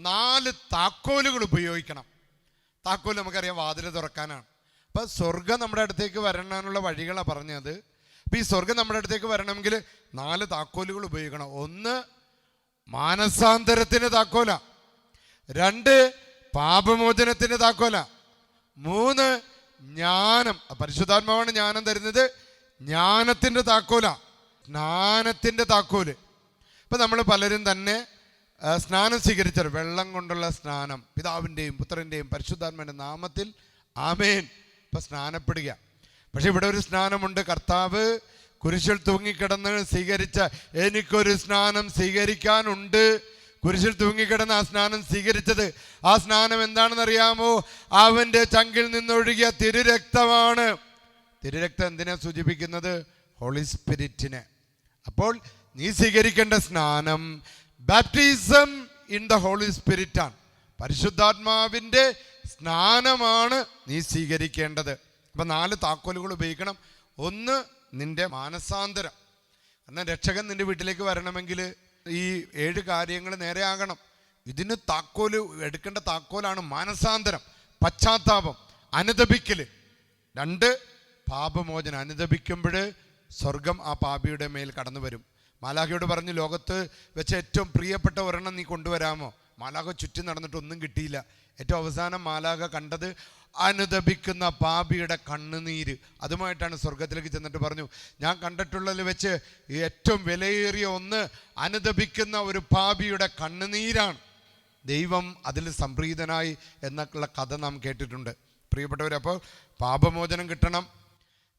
4 താക്കോലുകൾ ഉപയോഗിക്കണം. താക്കോൽ നമുക്കറിയാം വാതിൽ തുറക്കാനാണ്. അപ്പം സ്വർഗം നമ്മുടെ അടുത്തേക്ക് വരാനുള്ള വഴികളാണ് പറഞ്ഞത്. അപ്പം ഈ സ്വർഗം നമ്മുടെ അടുത്തേക്ക് വരണമെങ്കിൽ 4 താക്കോലുകൾ ഉപയോഗിക്കണം. 1 മാനസാന്തരത്തിന് താക്കോല, 2 പാപമോചനത്തിന് താക്കോല, 3 ജ്ഞാനം, പരിശുദ്ധാത്മാവാണ് ജ്ഞാനം തരുന്നത്, ജ്ഞാനത്തിൻ്റെ താക്കോല, സ്നാനത്തിൻ്റെ താക്കോല്. ഇപ്പം നമ്മൾ പലരും തന്നെ സ്നാനം സ്വീകരിച്ചത് വെള്ളം കൊണ്ടുള്ള സ്നാനം, പിതാവിൻ്റെയും പുത്രൻ്റെയും പരിശുദ്ധാത്മാവിൻ്റെ നാമത്തിൽ ആമേൻ, ഇപ്പം സ്നാനപ്പെടുക. പക്ഷെ ഇവിടെ ഒരു സ്നാനമുണ്ട്. കർത്താവ് കുരിശിൽ തൂങ്ങിക്കിടന്ന് സ്വീകരിച്ച എനിക്കൊരു സ്നാനം സ്വീകരിക്കാനുണ്ട്. കുരിശിൽ തൂങ്ങിക്കിടന്ന് ആ സ്നാനം സ്വീകരിച്ചത്, ആ സ്നാനം എന്താണെന്നറിയാമോ? അവൻ്റെ ചങ്കിൽ നിന്നൊഴുകിയ തിരുരക്തമാണ്. തിരുരക്തം എന്തിനാ സൂചിപ്പിക്കുന്നത്? ഹോളി സ്പിരിറ്റിനെ. അപ്പോൾ നീ സ്വീകരിക്കേണ്ട സ്നാനം ബാപ്റ്റിസം ഇൻ ദ ഹോളി സ്പിരിറ്റാണ്. പരിശുദ്ധാത്മാവിൻ്റെ സ്നാനമാണ് നീ സ്വീകരിക്കേണ്ടത്. അപ്പം 4 താക്കോലുകൾ ഉപയോഗിക്കണം. 1 നിന്റെ മാനസാന്തരം. എന്നാൽ രക്ഷകൻ നിന്റെ വീട്ടിലേക്ക് വരണമെങ്കിൽ ഈ 7 കാര്യങ്ങൾ നേരെയാകണം. ഇതിന് താക്കോല് എടുക്കേണ്ട താക്കോലാണ് മാനസാന്തരം, പശ്ചാത്താപം, അനുതപിക്കൽ. 2 പാപമോചനം. അനുതപിക്കുമ്പോൾ സ്വർഗം ആ പാപിയുടെ മേൽ കടന്നു വരും. മാലാഖയോട് പറഞ്ഞു, ലോകത്ത് വെച്ച് ഏറ്റവും പ്രിയപ്പെട്ട ഒരെണ്ണം നീ കൊണ്ടുവരാമോ? മാലാഖ ചുറ്റി നടന്നിട്ടൊന്നും കിട്ടിയില്ല. ഏറ്റവും അവസാനം മാലാഖ കണ്ടത് അനുതപിക്കുന്ന പാപിയുടെ കണ്ണുനീര്. അതുമായിട്ടാണ് സ്വർഗത്തിലേക്ക് ചെന്നിട്ട് പറഞ്ഞു, ഞാൻ കണ്ടിട്ടുള്ളതിൽ വെച്ച് ഏറ്റവും വിലയേറിയ ഒന്ന് അനുതപിക്കുന്ന ഒരു പാപിയുടെ കണ്ണുനീരാണ്. ദൈവം അതിൽ സംപ്രീതനായി എന്നുള്ള കഥ നാം കേട്ടിട്ടുണ്ട്. പ്രിയപ്പെട്ടവർ, അപ്പോൾ പാപമോചനം കിട്ടണം,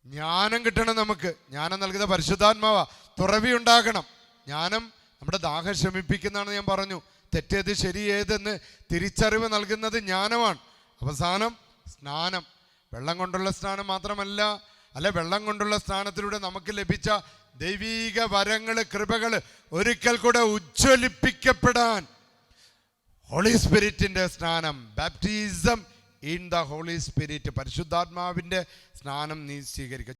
ജ്ഞാനം കിട്ടണം. നമുക്ക് ജ്ഞാനം നൽകുന്ന പരിശുദ്ധാത്മാവാ. തുറവി ഉണ്ടാകണം. ജ്ഞാനം നമ്മുടെ ദാഹം ശമിപ്പിക്കുന്നതാണെന്ന് ഞാൻ പറഞ്ഞു. തെറ്റേത് ശരിയേതെന്ന് തിരിച്ചറിവ് നൽകുന്നത് ജ്ഞാനമാണ്. അവസാനം സ്നാനം. വെള്ളം കൊണ്ടുള്ള സ്നാനം മാത്രമല്ല, വെള്ളം കൊണ്ടുള്ള സ്നാനത്തിലൂടെ നമുക്ക് ലഭിച്ച ദൈവീക വരങ്ങൾ, കൃപകൾ ഒരിക്കൽ കൂടെ ഉജ്ജ്വലിപ്പിക്കപ്പെടാൻ ഹോളി സ്പിരിറ്റിൻ്റെ സ്നാനം, baptism in the holy spirit, പരിശുദ്ധാത്മാവിൻ്റെ സ്നാനം നീ സ്വീകരിക്കുക.